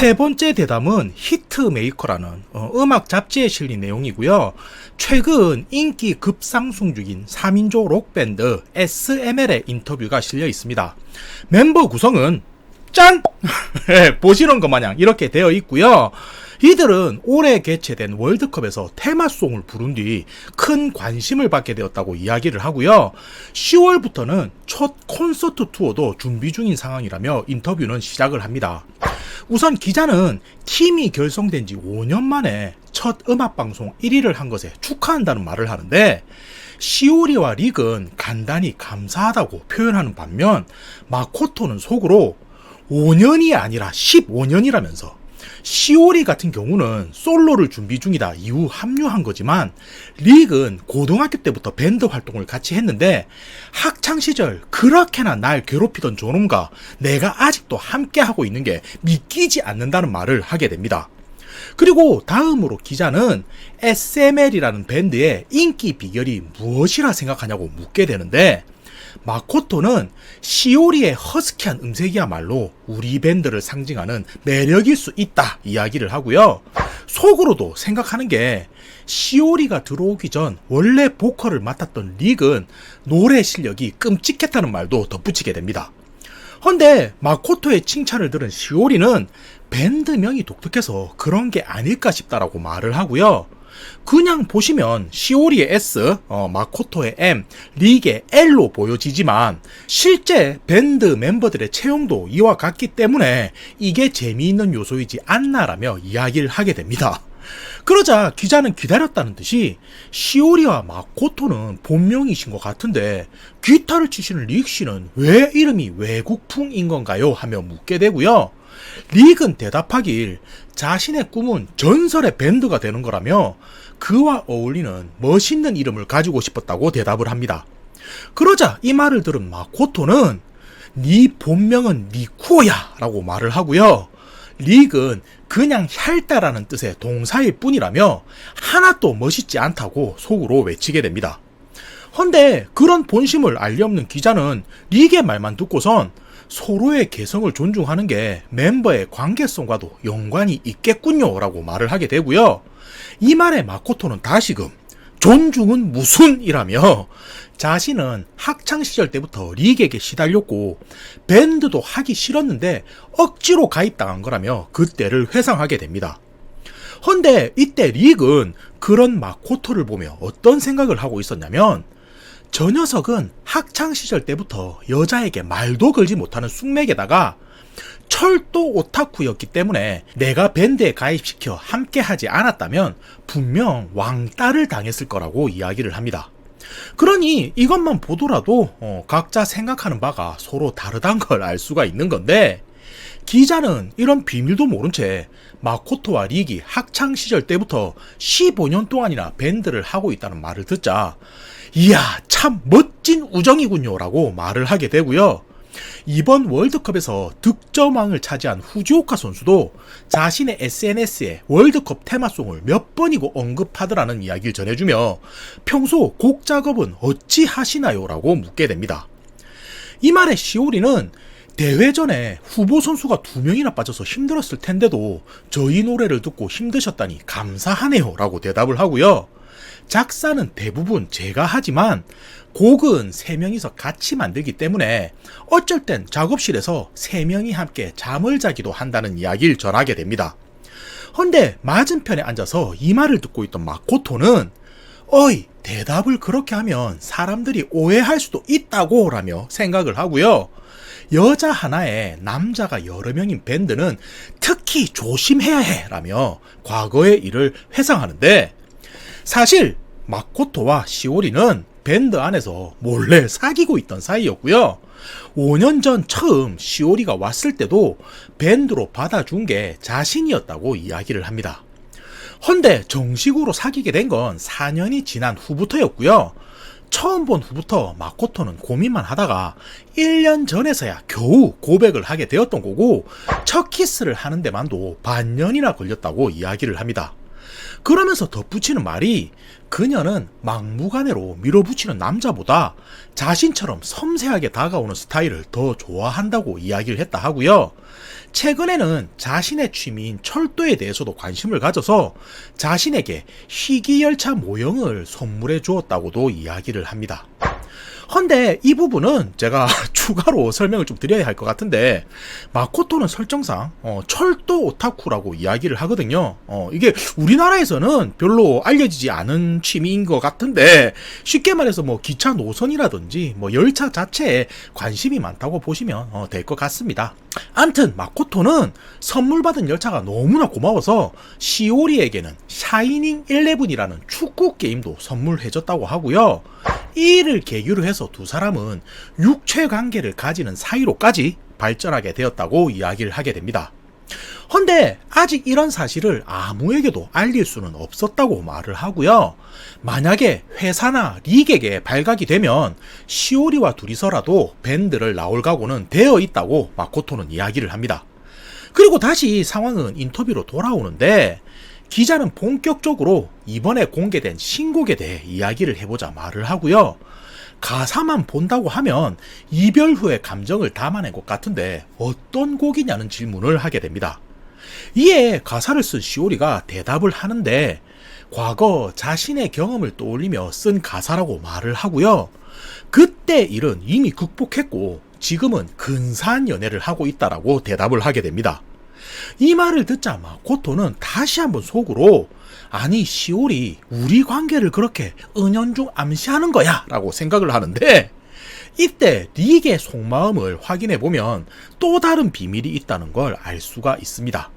세 번째 대담은 히트메이커라는 음악 잡지에 실린 내용이고요. 최근 인기 급상승 중인 3인조 록밴드 SML의 인터뷰가 실려 있습니다. 멤버 구성은 짠! 보시는 것 마냥 이렇게 되어 있고요. 이들은 올해 개최된 월드컵에서 테마송을 부른 뒤 큰 관심을 받게 되었다고 이야기를 하고요. 10월부터는 첫 콘서트 투어도 준비 중인 상황이라며 인터뷰는 시작을 합니다. 우선 기자는 팀이 결성된 지 5년 만에 첫 음악방송 1위를 한 것에 축하한다는 말을 하는데, 시오리와 릭은 간단히 감사하다고 표현하는 반면 마코토는 속으로 5년이 아니라 15년이라면서 시오리 같은 경우는 솔로를 준비 중이다 이후 합류한 거지만, 릭은 고등학교 때부터 밴드 활동을 같이 했는데 학창시절 그렇게나 날 괴롭히던 저놈과 내가 아직도 함께하고 있는 게 믿기지 않는다는 말을 하게 됩니다. 그리고 다음으로 기자는 SML이라는 밴드의 인기 비결이 무엇이라 생각하냐고 묻게 되는데, 마코토는 시오리의 허스키한 음색이야말로 우리 밴드를 상징하는 매력일 수 있다 이야기를 하고요. 속으로도 생각하는 게, 시오리가 들어오기 전 원래 보컬을 맡았던 릭은 노래 실력이 끔찍했다는 말도 덧붙이게 됩니다. 헌데 마코토의 칭찬을 들은 시오리는 밴드명이 독특해서 그런 게 아닐까 싶다라고 말을 하고요. 그냥 보시면 시오리의 S, 마코토의 M, 릭의 L로 보여지지만 실제 밴드 멤버들의 체형도 이와 같기 때문에 이게 재미있는 요소이지 않나라며 이야기를 하게 됩니다. 그러자 기자는 기다렸다는 듯이 시오리와 마코토는 본명이신 것 같은데 기타를 치시는 릭 씨는 왜 이름이 외국풍인 건가요? 하며 묻게 되고요. 릭은 대답하길 자신의 꿈은 전설의 밴드가 되는 거라며 그와 어울리는 멋있는 이름을 가지고 싶었다고 대답을 합니다. 그러자 이 말을 들은 마코토는 네 본명은 니쿠오야 라고 말을 하고요. 릭은 그냥 핥다라는 뜻의 동사일 뿐이라며 하나도 멋있지 않다고 속으로 외치게 됩니다. 헌데 그런 본심을 알리 없는 기자는 릭의 말만 듣고선 서로의 개성을 존중하는 게 멤버의 관계성과도 연관이 있겠군요 라고 말을 하게 되고요. 이 말에 마코토는 다시금 존중은 무슨 이라며 자신은 학창시절 때부터 릭에게 시달렸고 밴드도 하기 싫었는데 억지로 가입당한 거라며 그때를 회상하게 됩니다. 헌데 이때 릭은 그런 마코토를 보며 어떤 생각을 하고 있었냐면, 저 녀석은 학창시절 때부터 여자에게 말도 걸지 못하는 숙맥에다가 철도 오타쿠였기 때문에 내가 밴드에 가입시켜 함께하지 않았다면 분명 왕따를 당했을 거라고 이야기를 합니다. 그러니 이것만 보더라도 각자 생각하는 바가 서로 다르다는 걸 알 수가 있는 건데, 기자는 이런 비밀도 모른 채 마코토와 릭이 학창시절 때부터 15년 동안이나 밴드를 하고 있다는 말을 듣자 이야 참 멋진 우정이군요 라고 말을 하게 되고요. 이번 월드컵에서 득점왕을 차지한 후지오카 선수도 자신의 SNS에 월드컵 테마송을 몇 번이고 언급하더라는 이야기를 전해주며 평소 곡 작업은 어찌 하시나요? 라고 묻게 됩니다. 이 말에 시오리는 대회 전에 후보 선수가 2명이나 빠져서 힘들었을 텐데도 저희 노래를 듣고 힘드셨다니 감사하네요 라고 대답을 하고요. 작사는 대부분 제가 하지만 곡은 3명이서 같이 만들기 때문에 어쩔 땐 작업실에서 3명이 함께 잠을 자기도 한다는 이야기를 전하게 됩니다. 헌데 맞은편에 앉아서 이 말을 듣고 있던 마코토는 어이 대답을 그렇게 하면 사람들이 오해할 수도 있다고 라며 생각을 하고요. 여자 하나에 남자가 여러 명인 밴드는 특히 조심해야 해 라며 과거의 일을 회상하는데, 사실 마코토와 시오리는 밴드 안에서 몰래 사귀고 있던 사이였고요. 5년 전 처음 시오리가 왔을 때도 밴드로 받아준 게 자신이었다고 이야기를 합니다. 헌데 정식으로 사귀게 된 건 4년이 지난 후부터였고요. 처음 본 후부터 마코토는 고민만 하다가 1년 전에서야 겨우 고백을 하게 되었던 거고, 첫 키스를 하는 데만도 반년이나 걸렸다고 이야기를 합니다. 그러면서 덧붙이는 말이 그녀는 막무가내로 밀어붙이는 남자보다 자신처럼 섬세하게 다가오는 스타일을 더 좋아한다고 이야기를 했다 하고요. 최근에는 자신의 취미인 철도에 대해서도 관심을 가져서 자신에게 희귀열차 모형을 선물해 주었다고도 이야기를 합니다. 헌데 이 부분은 제가 추가로 설명을 좀 드려야 할 것 같은데, 마코토는 설정상 철도 오타쿠라고 이야기를 하거든요. 이게 우리나라에서는 별로 알려지지 않은 취미인 것 같은데, 쉽게 말해서 뭐 기차 노선이라든지 뭐 열차 자체에 관심이 많다고 보시면 될 것 같습니다. 암튼 마코토는 선물 받은 열차가 너무나 고마워서 시오리에게는 샤이닝 11이라는 축구 게임도 선물해줬다고 하고요. 이 일을 계기로 해서 두 사람은 육체 관계를 가지는 사이로까지 발전하게 되었다고 이야기를 하게 됩니다. 헌데 아직 이런 사실을 아무에게도 알릴 수는 없었다고 말을 하고요. 만약에 회사나 리객에 발각이 되면 시오리와 둘이서라도 밴드를 나올 각오는 되어 있다고 마코토는 이야기를 합니다. 그리고 다시 상황은 인터뷰로 돌아오는데, 기자는 본격적으로 이번에 공개된 신곡에 대해 이야기를 해보자 말을 하고요. 가사만 본다고 하면 이별 후의 감정을 담아낸 것 같은데 어떤 곡이냐는 질문을 하게 됩니다. 이에 가사를 쓴 시오리가 대답을 하는데, 과거 자신의 경험을 떠올리며 쓴 가사라고 말을 하고요. 그때 일은 이미 극복했고 지금은 근사한 연애를 하고 있다라고 대답을 하게 됩니다. 이 말을 듣자 마코토는 다시 한번 속으로, 아니 시오리 우리 관계를 그렇게 은연중 암시하는 거야 라고 생각을 하는데, 이때 릭의 속마음을 확인해 보면 또 다른 비밀이 있다는 걸 알 수가 있습니다.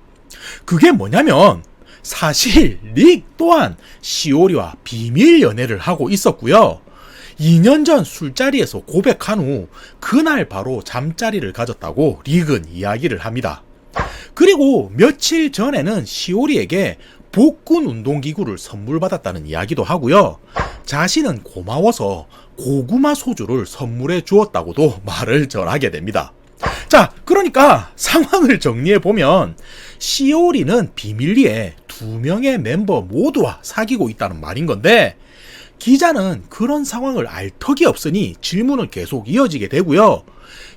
그게 뭐냐면, 사실 릭 또한 시오리와 비밀 연애를 하고 있었고요. 2년 전 술자리에서 고백한 후 그날 바로 잠자리를 가졌다고 릭은 이야기를 합니다. 그리고 며칠 전에는 시오리에게 복근 운동기구를 선물 받았다는 이야기도 하고요. 자신은 고마워서 고구마 소주를 선물해 주었다고도 말을 전하게 됩니다. 자, 그러니까 상황을 정리해 보면 시오리는 비밀리에 2명의 멤버 모두와 사귀고 있다는 말인 건데, 기자는 그런 상황을 알 턱이 없으니 질문은 계속 이어지게 되고요.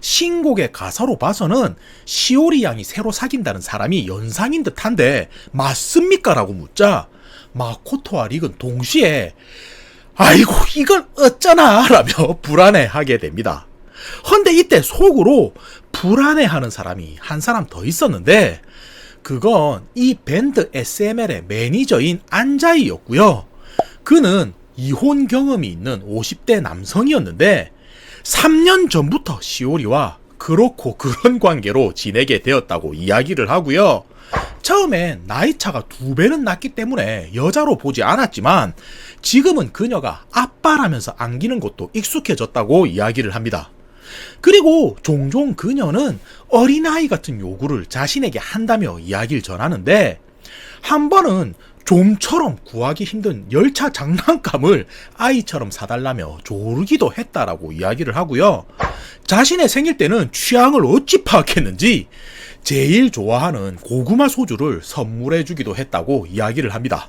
신곡의 가사로 봐서는 시오리 양이 새로 사귄다는 사람이 연상인 듯한데 맞습니까? 라고 묻자 마코토와 릭은 동시에 아이고 이걸 어쩌나 라며 불안해하게 됩니다. 헌데 이때 속으로 불안해하는 사람이 한 사람 더 있었는데, 그건 이 밴드 SML의 매니저인 안자이였고요. 그는 이혼 경험이 있는 50대 남성이었는데 3년 전부터 시오리와 그렇고 그런 관계로 지내게 되었다고 이야기를 하고요. 처음엔 나이차가 2배는 났기 때문에 여자로 보지 않았지만 지금은 그녀가 아빠라면서 안기는 것도 익숙해졌다고 이야기를 합니다. 그리고 종종 그녀는 어린아이 같은 요구를 자신에게 한다며 이야기를 전하는데, 한 번은 좀처럼 구하기 힘든 열차 장난감을 아이처럼 사달라며 조르기도 했다라고 이야기를 하고요. 자신의 생일 때는 취향을 어찌 파악했는지 제일 좋아하는 고구마 소주를 선물해 주기도 했다고 이야기를 합니다.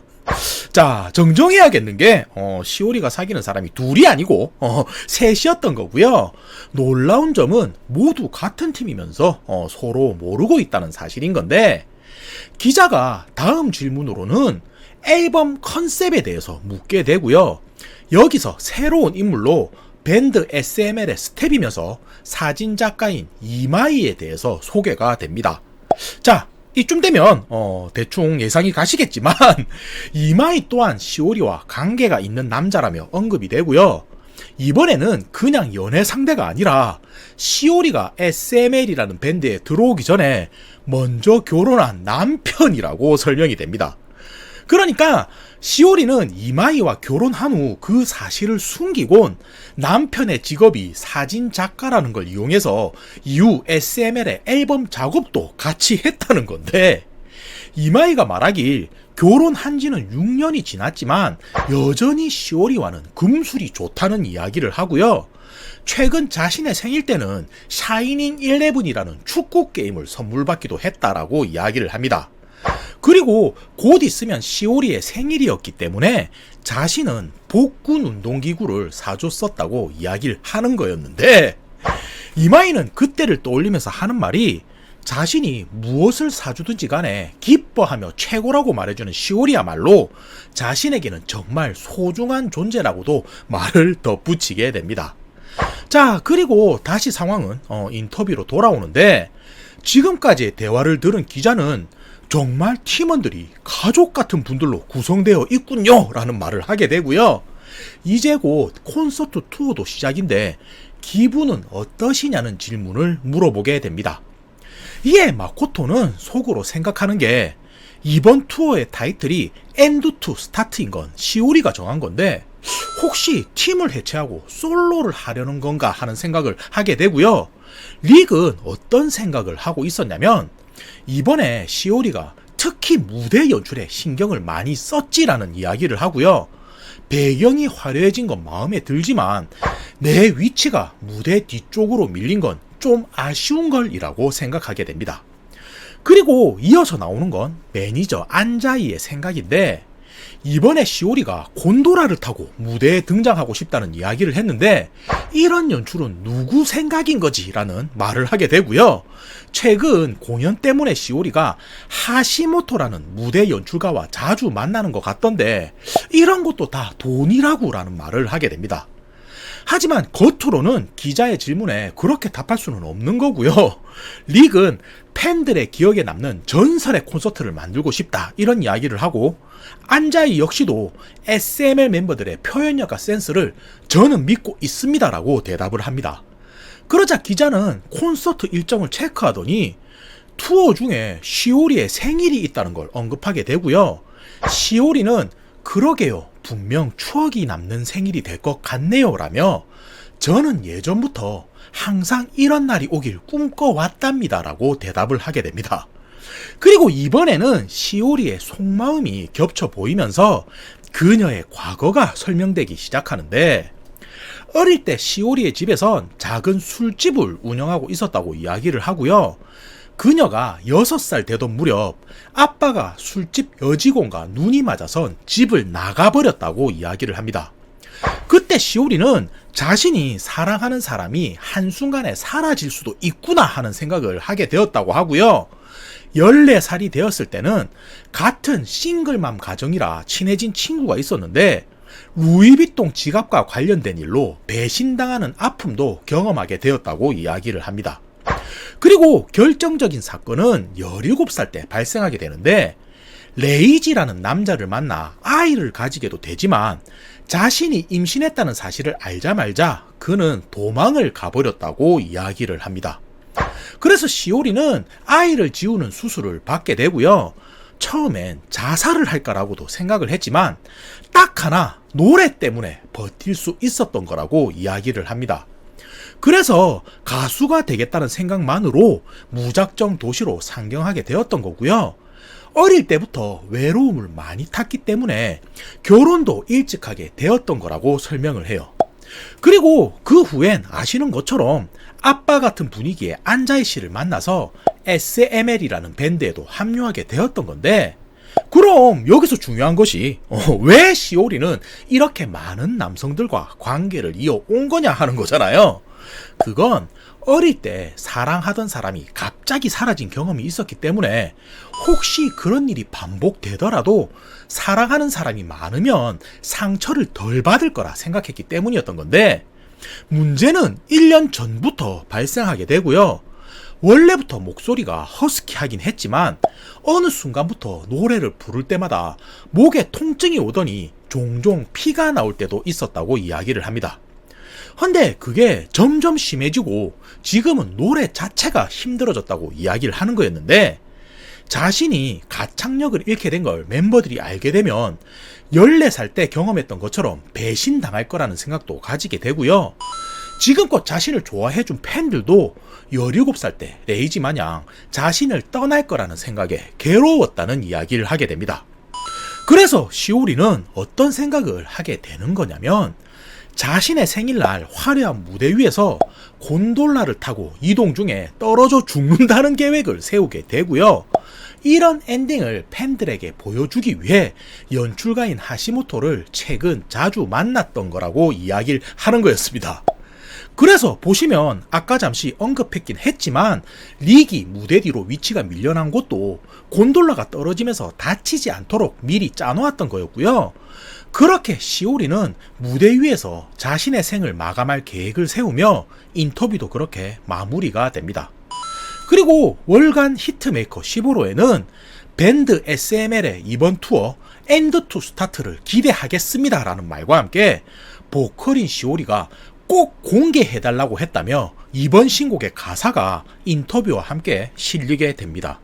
자, 정정해야겠는 게 시오리가 사귀는 사람이 둘이 아니고 셋이었던 거고요. 놀라운 점은 모두 같은 팀이면서 서로 모르고 있다는 사실인 건데, 기자가 다음 질문으로는 앨범 컨셉에 대해서 묻게 되고요. 여기서 새로운 인물로 밴드 SML의 스텝이면서 사진작가인 이마이에 대해서 소개가 됩니다. 자, 이쯤 되면 대충 예상이 가시겠지만 이마이 또한 시오리와 관계가 있는 남자라며 언급이 되고요. 이번에는 그냥 연애 상대가 아니라 시오리가 SML이라는 밴드에 들어오기 전에 먼저 결혼한 남편이라고 설명이 됩니다. 그러니까 시오리는 이마이와 결혼한 후 그 사실을 숨기곤 남편의 직업이 사진작가라는 걸 이용해서 이후 SML의 앨범 작업도 같이 했다는 건데, 이마이가 말하길 결혼한 지는 6년이 지났지만 여전히 시오리와는 금술이 좋다는 이야기를 하고요. 최근 자신의 생일 때는 샤이닝 11이라는 축구 게임을 선물 받기도 했다라고 이야기를 합니다. 그리고 곧 있으면 시오리의 생일이었기 때문에 자신은 복근 운동기구를 사줬었다고 이야기를 하는 거였는데, 이마이는 그때를 떠올리면서 하는 말이 자신이 무엇을 사주든지 간에 기뻐하며 최고라고 말해주는 시오리야말로 자신에게는 정말 소중한 존재라고도 말을 덧붙이게 됩니다. 자, 그리고 다시 상황은 인터뷰로 돌아오는데, 지금까지의 대화를 들은 기자는 정말 팀원들이 가족 같은 분들로 구성되어 있군요 라는 말을 하게 되고요. 이제 곧 콘서트 투어도 시작인데 기분은 어떠시냐는 질문을 물어보게 됩니다. 이에 마코토는 속으로 생각하는 게, 이번 투어의 타이틀이 엔드 투 스타트인 건 시오리가 정한 건데 혹시 팀을 해체하고 솔로를 하려는 건가 하는 생각을 하게 되고요. 릭은 어떤 생각을 하고 있었냐면, 이번에 시오리가 특히 무대 연출에 신경을 많이 썼지라는 이야기를 하고요. 배경이 화려해진 건 마음에 들지만 내 위치가 무대 뒤쪽으로 밀린 건 좀 아쉬운 걸이라고 생각하게 됩니다. 그리고 이어서 나오는 건 매니저 안자이의 생각인데, 이번에 시오리가 곤도라를 타고 무대에 등장하고 싶다는 이야기를 했는데 이런 연출은 누구 생각인 거지? 라는 말을 하게 되고요. 최근 공연 때문에 시오리가 하시모토라는 무대 연출가와 자주 만나는 것 같던데 이런 것도 다 돈이라고 라는 말을 하게 됩니다. 하지만 겉으로는 기자의 질문에 그렇게 답할 수는 없는 거고요. 릭은 팬들의 기억에 남는 전설의 콘서트를 만들고 싶다 이런 이야기를 하고, 안자이 역시도 SML 멤버들의 표현력과 센스를 저는 믿고 있습니다 라고 대답을 합니다. 그러자 기자는 콘서트 일정을 체크하더니 투어 중에 시오리의 생일이 있다는 걸 언급하게 되고요. 시오리는 그러게요, 분명 추억이 남는 생일이 될 것 같네요 라며 저는 예전부터 항상 이런 날이 오길 꿈꿔왔답니다 라고 대답을 하게 됩니다. 그리고 이번에는 시오리의 속마음이 겹쳐 보이면서 그녀의 과거가 설명되기 시작하는데, 어릴 때 시오리의 집에선 작은 술집을 운영하고 있었다고 이야기를 하고요. 그녀가 6살 되던 무렵 아빠가 술집 여직원과 눈이 맞아선 집을 나가버렸다고 이야기를 합니다. 그때 시오리는 자신이 사랑하는 사람이 한순간에 사라질 수도 있구나 하는 생각을 하게 되었다고 하고요. 14살이 되었을 때는 같은 싱글맘 가정이라 친해진 친구가 있었는데 루이비통 지갑과 관련된 일로 배신당하는 아픔도 경험하게 되었다고 이야기를 합니다. 그리고 결정적인 사건은 17살 때 발생하게 되는데, 레이지라는 남자를 만나 아이를 가지게도 되지만 자신이 임신했다는 사실을 알자마자 그는 도망을 가버렸다고 이야기를 합니다. 그래서 시오리는 아이를 지우는 수술을 받게 되고요. 처음엔 자살을 할까라고도 생각을 했지만 딱 하나 노래 때문에 버틸 수 있었던 거라고 이야기를 합니다. 그래서 가수가 되겠다는 생각만으로 무작정 도시로 상경하게 되었던 거고요. 어릴 때부터 외로움을 많이 탔기 때문에 결혼도 일찍 하게 되었던 거라고 설명을 해요. 그리고 그 후엔 아시는 것처럼 아빠 같은 분위기의 안자이 씨를 만나서 SML이라는 밴드에도 합류하게 되었던 건데, 그럼 여기서 중요한 것이 왜 시오리는 이렇게 많은 남성들과 관계를 이어온 거냐 하는 거잖아요. 그건 어릴 때 사랑하던 사람이 갑자기 사라진 경험이 있었기 때문에 혹시 그런 일이 반복되더라도 사랑하는 사람이 많으면 상처를 덜 받을 거라 생각했기 때문이었던 건데, 문제는 1년 전부터 발생하게 되고요. 원래부터 목소리가 허스키하긴 했지만 어느 순간부터 노래를 부를 때마다 목에 통증이 오더니 종종 피가 나올 때도 있었다고 이야기를 합니다. 근데 그게 점점 심해지고 지금은 노래 자체가 힘들어졌다고 이야기를 하는 거였는데, 자신이 가창력을 잃게 된 걸 멤버들이 알게 되면 14살 때 경험했던 것처럼 배신당할 거라는 생각도 가지게 되고요. 지금껏 자신을 좋아해준 팬들도 17살 때 레이지 마냥 자신을 떠날 거라는 생각에 괴로웠다는 이야기를 하게 됩니다. 그래서 시오리는 어떤 생각을 하게 되는 거냐면, 자신의 생일날 화려한 무대 위에서 곤돌라를 타고 이동 중에 떨어져 죽는다는 계획을 세우게 되고요. 이런 엔딩을 팬들에게 보여주기 위해 연출가인 하시모토를 최근 자주 만났던 거라고 이야기를 하는 거였습니다. 그래서 보시면 아까 잠시 언급했긴 했지만 릭이 무대 뒤로 위치가 밀려난 것도 곤돌라가 떨어지면서 다치지 않도록 미리 짜놓았던 거였고요. 그렇게 시오리는 무대 위에서 자신의 생을 마감할 계획을 세우며 인터뷰도 그렇게 마무리가 됩니다. 그리고 월간 히트메이커 15호에는 밴드 SML의 이번 투어 엔드 투 스타트를 기대하겠습니다 라는 말과 함께 보컬인 시오리가 꼭 공개해달라고 했다며 이번 신곡의 가사가 인터뷰와 함께 실리게 됩니다.